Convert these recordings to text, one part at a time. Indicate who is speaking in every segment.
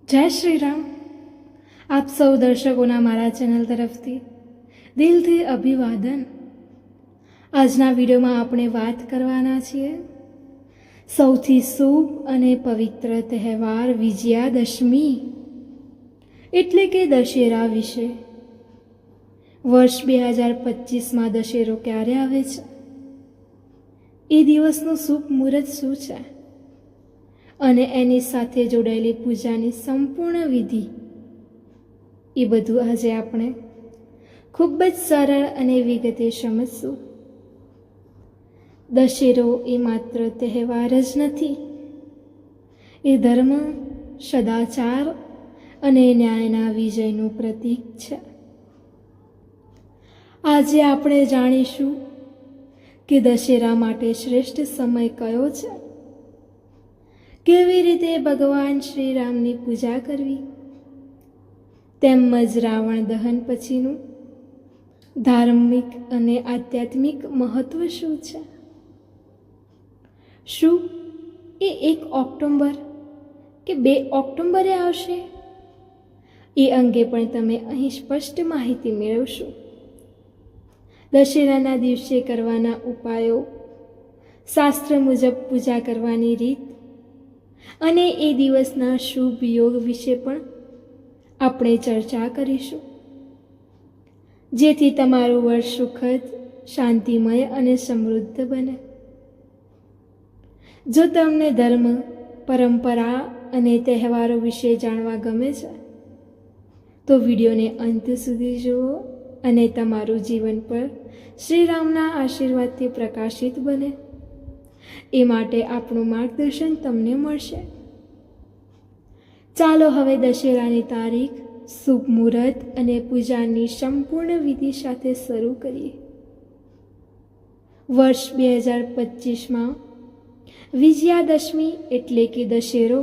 Speaker 1: જય શ્રી રામ. આપ સૌ દર્શકોના મારા ચેનલ તરફથી દિલથી અભિવાદન. આજના વિડીયોમાં આપણે વાત કરવાના છીએ સૌથી શુભ અને પવિત્ર તહેવાર વિજયાદશમી એટલે કે દશેરા વિશે. વર્ષ 2025માં દશેરો ક્યારે આવે છે? એ દિવસનું શુભ મુહૂર્ત શું છે અને એની સાથે જોડાયેલી પૂજાની સંપૂર્ણ વિધિ, એ બધું આજે આપણે ખૂબ જ સરળ અને વિગતે સમજશું. દશેરો એ માત્ર તહેવાર જ નથી, એ ધર્મ, સદાચાર અને ન્યાયના વિજયનું પ્રતીક છે. આજે આપણે જાણીશું કે દશેરા માટે શ્રેષ્ઠ સમય કયો છે, કેવી રીતે ભગવાન શ્રી રામની પૂજા કરવી, તેમજ રાવણ દહન પછીનું ધાર્મિક અને આધ્યાત્મિક મહત્વ શું છે. શું એ 1 ઓક્ટોબર કે 2 ઓક્ટોબરે આવશે, એ અંગે પણ તમે અહીં સ્પષ્ટ માહિતી મેળવશો. દશેરાના દિવસે કરવાના ઉપાયો, શાસ્ત્ર મુજબ પૂજા કરવાની રીત અને એ દિવસના શુભ યોગ વિશે પણ આપણે ચર્ચા કરીશું, જેથી તમારું વર્ષ સુખદ, શાંતિમય અને સમૃદ્ધ બને. જો તમને ધર્મ, પરંપરા અને તહેવારો વિશે જાણવા ગમે છે તો વિડીયોને અંત સુધી જુઓ અને તમારું જીવન પર શ્રી રામના આશીર્વાદથી પ્રકાશિત બને, એ માટે આપણું માર્ગદર્શન તમને મળશે. ચાલો હવે દશેરાની તારીખ, શુભ મુહૂર્ત અને પૂજાની સંપૂર્ણ વિધિ સાથે શરૂ કરીએ. વર્ષ 2025માં વિજયાદશમી એટલે કે દશેરો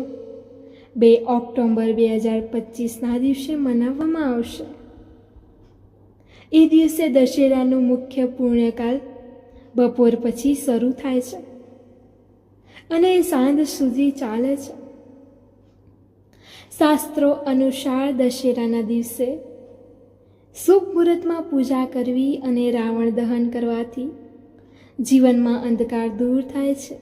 Speaker 1: 2 ઓક્ટોબર 2025ના દિવસે મનાવવામાં આવશે. એ દિવસે દશેરાનું મુખ્ય પુણ્યકાલ બપોર પછી શરૂ થાય છે અને સાંજ સુધી ચાલે છે. શાસ્ત્રો અનુસાર દશેરાના દિવસે શુભ મુહૂર્તમાં પૂજા કરવી અને રાવણ દહન કરવાથી જીવનમાં અંધકાર દૂર થાય છે,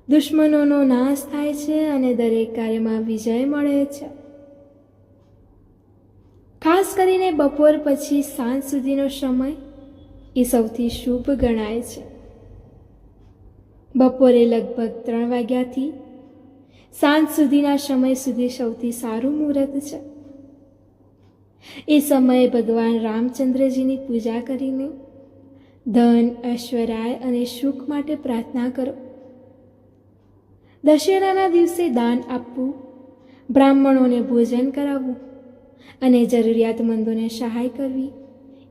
Speaker 1: દુશ્મનોનો નાશ થાય છે અને દરેક કાર્યમાં વિજય મળે છે. ખાસ કરીને બપોર પછી સાંજ સુધીનો સમય એ સૌથી શુભ ગણાય છે. બપોરે લગભગ 3 વાગ્યાથી સાંજ સુધીના સમય સુધી સૌથી સારું મુહૂર્ત છે. એ સમયે ભગવાન રામચંદ્રજીની પૂજા કરીને ધન, ઐશ્વર્ય અને સુખ માટે પ્રાર્થના કરો. દશેરાના દિવસે દાન આપવું, બ્રાહ્મણોને ભોજન કરાવવું અને જરૂરિયાતમંદોને સહાય કરવી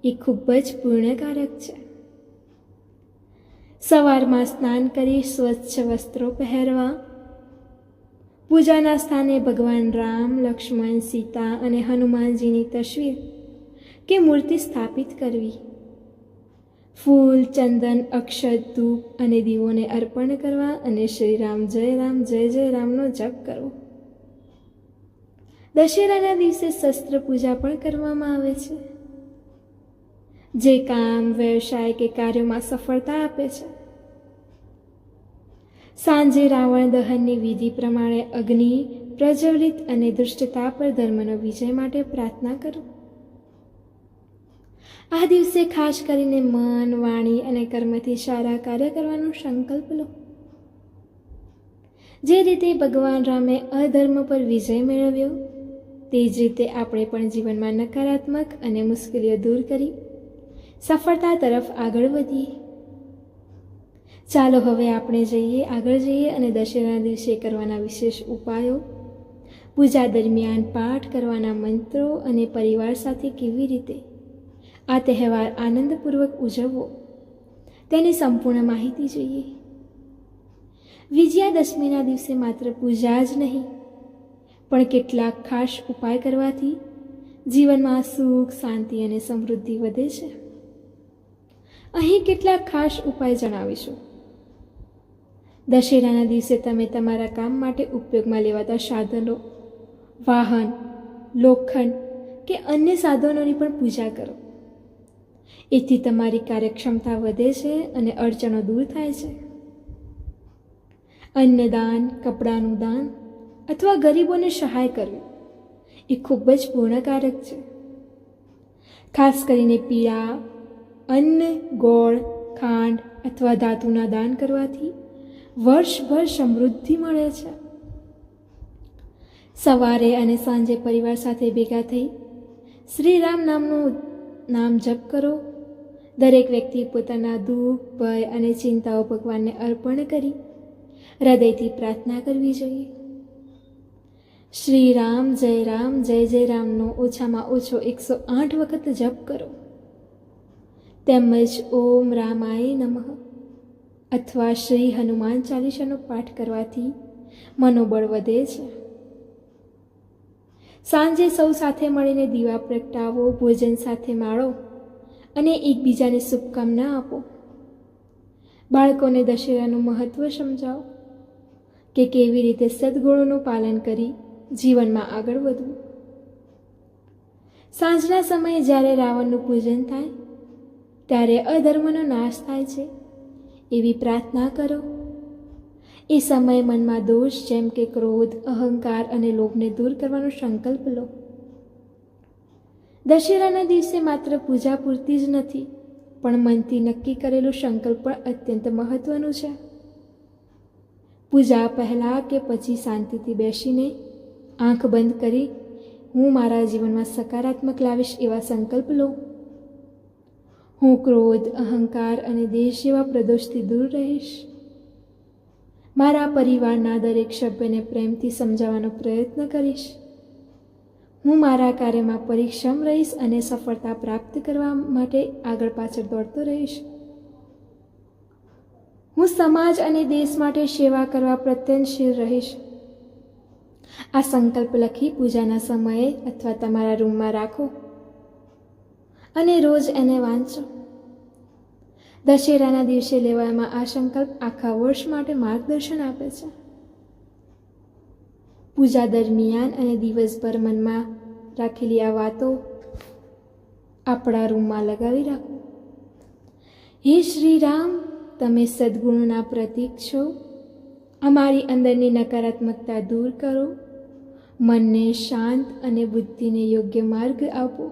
Speaker 1: એ ખૂબ જ પુણ્યકારક છે. સવારમાં સ્નાન કરી સ્વચ્છ વસ્ત્રો પહેરવા, પૂજાના સ્થાને ભગવાન રામ, લક્ષ્મણ, સીતા અને હનુમાનજીની તસવીર કે મૂર્તિ સ્થાપિત કરવી, ફૂલ, ચંદન, અક્ષત, ધૂપ અને દીવોને અર્પણ કરવા અને શ્રી રામ, જય જય રામનો જપ કરવો. દશેરાના દિવસે શસ્ત્ર પૂજા પણ કરવામાં આવે છે, જે કામ, વ્યવસાય કે કાર્યોમાં સફળતા આપે છે. સાંજે રાવણ દહનની વિધિ પ્રમાણે અગ્નિ પ્રજ્વલિત અને દુષ્ટતા પર ધર્મનો વિજય માટે પ્રાર્થના કરો. આ દિવસે ખાસ કરીને મન, વાણી અને કર્મથી સારા કાર્ય કરવાનો સંકલ્પ લો. જે રીતે ભગવાન રામે અધર્મ પર વિજય મેળવ્યો, તે જ રીતે આપણે પણ જીવનમાં નકારાત્મક અને મુશ્કેલીઓ દૂર કરી સફળતા તરફ આગળ વધીએ. ચાલો હવે આપણે આગળ જઈએ અને દશેરાના દિવસે કરવાના વિશેષ ઉપાયો, પૂજા દરમિયાન પાઠ કરવાના મંત્રો અને પરિવાર સાથે કેવી રીતે આ તહેવાર આનંદપૂર્વક ઉજવવો, તેની સંપૂર્ણ માહિતી જોઈએ. વિજયાદશમીના દિવસે માત્ર પૂજા જ નહીં, પણ કેટલાક ખાસ ઉપાય કરવાથી જીવનમાં સુખ, શાંતિ અને સમૃદ્ધિ વધે છે. અહીં કેટલાક ખાસ ઉપાય જણાવીશું. દશેરાના દિવસે તમે તમારા કામ માટે ઉપયોગમાં લેવાતા સાધનો વાહન, લોખંડ કે અન્ય સાધનોની પણ પૂજા કરો. એથી તમારી કાર્યક્ષમતા વધે છે અને અડચણો દૂર થાય છે. અન્નદાન, કપડાનું દાન અથવા ગરીબોને સહાય કરવી એ ખૂબ જ પૂર્ણકારક છે. ખાસ કરીને પીળા અન્ન, ગોળ, ખાંડ અથવા ધાતુના દાન કરવાથી વર્ષભર સમૃદ્ધિ મળે છે. સવારે અને સાંજે પરિવાર સાથે ભેગા થઈ શ્રી રામ નામનું નામ જપ કરો. દરેક વ્યક્તિ પોતાના દુઃખ, ભય અને ચિંતાઓ ભગવાનને અર્પણ કરી હૃદયથી પ્રાર્થના કરવી જોઈએ. શ્રી રામ, જય જય રામનો ઓછામાં ઓછો 108 વખત જપ કરો. તેમજ ઓમ રામાય નમઃ અથવા શ્રી હનુમાન ચાલીસાનો પાઠ કરવાથી મનોબળ વધે છે. સાંજે સૌ સાથે મળીને દીવા પ્રગટાવો, ભોજન સાથે માણો અને એકબીજાને શુભકામના આપો. બાળકોને દશેરાનું મહત્વ સમજાવો કે કેવી રીતે સદ્ગુણોનું પાલન કરી જીવનમાં આગળ વધવું. સાંજના સમયે જ્યારે રાવણનું પૂજન થાય ત્યારે અધર્મનો નાશ થાય છે એવી પ્રાર્થના કરો. એ સમયે મનમાં દોષ જેમ કે ક્રોધ, અહંકાર અને લોભને દૂર કરવાનો સંકલ્પ લો. દશેરાના દિવસે માત્ર પૂજા પૂરતી જ નથી, પણ મનથી નક્કી કરેલું સંકલ્પ પણ અત્યંત મહત્વનું છે. પૂજા પહેલાં કે પછી શાંતિથી બેસીને આંખ બંધ કરી હું મારા જીવનમાં સકારાત્મક લાવીશ એવા સંકલ્પ લો. હું ક્રોધ, અહંકાર અને દેશ જેવા પ્રદોષથી દૂર રહીશ. મારા પરિવારના દરેક સભ્યને પ્રેમથી સમજાવવાનો પ્રયત્ન કરીશ. હું મારા કાર્યમાં પરિશ્રમ રહીશ અને સફળતા પ્રાપ્ત કરવા માટે આગળ પાછળ દોડતો રહીશ. હું સમાજ અને દેશ માટે સેવા કરવા પ્રયત્નશીલ રહીશ. આ સંકલ્પ લખી પૂજાના સમયે અથવા તમારા રૂમમાં રાખો અને રોજ એને વાંચો. દશેરાના દિવસે લેવામાં આ સંકલ્પ આખા વર્ષ માટે માર્ગદર્શન આપે છે. પૂજા દરમિયાન અને દિવસભર મનમાં રાખેલી આ વાતો આપણા રૂમમાં લગાવી રાખો. હે શ્રી રામ, તમે સદ્ગુણોના પ્રતીક છો. અમારી અંદરની નકારાત્મકતા દૂર કરો. મનને શાંત અને બુદ્ધિને યોગ્ય માર્ગ આપો.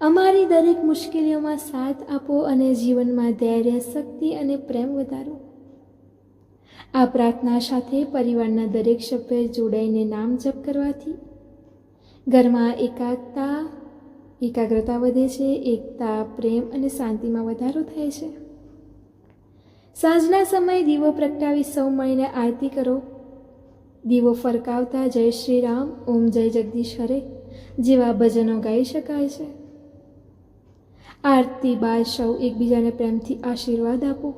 Speaker 1: અમારી દરેક મુશ્કેલીઓમાં સાથ આપો અને જીવનમાં ધૈર્ય, શક્તિ અને પ્રેમ વધારો. આ પ્રાર્થના સાથે પરિવારના દરેક સભ્ય જોડાઈને નામ જપ કરવાથી ઘરમાં એકાગ્રતા વધે છે. એકતા, પ્રેમ અને શાંતિમાં વધારો થાય છે. સાંજના સમયે દીવો પ્રગટાવી સૌ મળીને આરતી કરો. દીવો ફરકાવતા જય શ્રી રામ, ઓમ જય જગદીશ હરે જેવા ભજનો ગાઈ શકાય છે. આરતી બાદ સૌ એકબીજાને પ્રેમથી આશીર્વાદ આપો.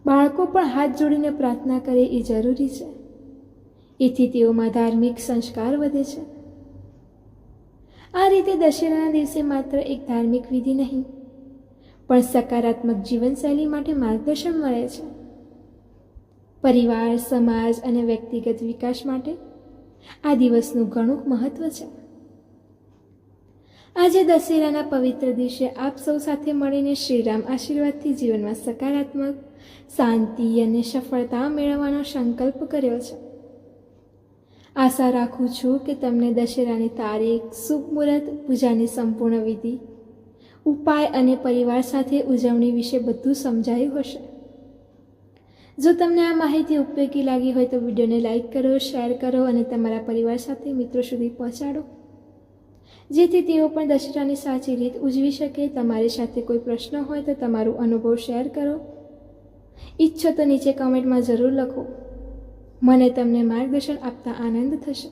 Speaker 1: બાળકો પણ હાથ જોડીને પ્રાર્થના કરે એ જરૂરી છે. એથી તેઓમાં ધાર્મિક સંસ્કાર વધે છે. આ રીતે દશેરાના દિવસે માત્ર એક ધાર્મિક વિધિ નહીં, પણ સકારાત્મક જીવનશૈલી માટે માર્ગદર્શન મળે છે. પરિવાર, સમાજ અને વ્યક્તિગત વિકાસ માટે આ દિવસનું ઘણું મહત્વ છે. આજે દશેરાના પવિત્ર દિવસે આપ સૌ સાથે મળીને શ્રીરામ આશીર્વાદથી જીવનમાં સકારાત્મક, શાંતિ અને સફળતા મેળવવાનો સંકલ્પ કર્યો છે. આશા રાખું છું કે તમને દશેરાની તારીખ, શુભ મુહૂર્ત, પૂજાની સંપૂર્ણ વિધિ, ઉપાય અને પરિવાર સાથે ઉજવણી વિશે બધું સમજાયું હશે. જો તમને આ માહિતી ઉપયોગી લાગી હોય તો વિડીયોને લાઈક કરો, શેર કરો અને તમારા પરિવાર સાથે મિત્રો સુધી પહોંચાડો, જેથી તેઓ પણ દશેરાની સાચી રીત ઉજવી શકે. તમારી સાથે કોઈ પ્રશ્ન હોય તો તમારો અનુભવ શેર કરો. ઈચ્છો તો નીચે કમેન્ટમાં જરૂર લખો. મને તમને માર્ગદર્શન આપતા આનંદ થશે.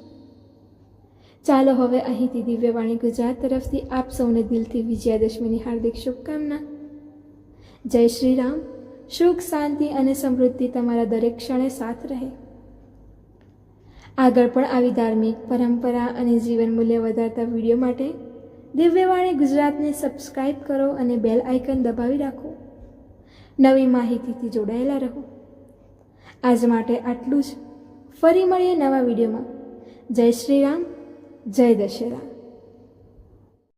Speaker 1: ચાલો હવે અહીંથી દિવ્યવાણી ગુજરાત તરફથી આપ સૌને દિલથી વિજયાદશમીની હાર્દિક શુભકામના. જય શ્રી રામ. સુખ, શાંતિ અને સમૃદ્ધિ તમારા દરેક ક્ષણે સાથ રહે. આગળ પણ આવી ધાર્મિક, પરંપરા અને જીવન મૂલ્ય વધારતા વિડીયો માટે દિવ્યવાણી ગુજરાતને સબસ્ક્રાઈબ કરો અને બેલ આઇકન દબાવી રાખો. નવી માહિતીથી જોડાયેલા રહો. આજ માટે આટલું જ. ફરી મળીએ નવા વિડીયોમાં. જય શ્રી રામ, જય દશેરા.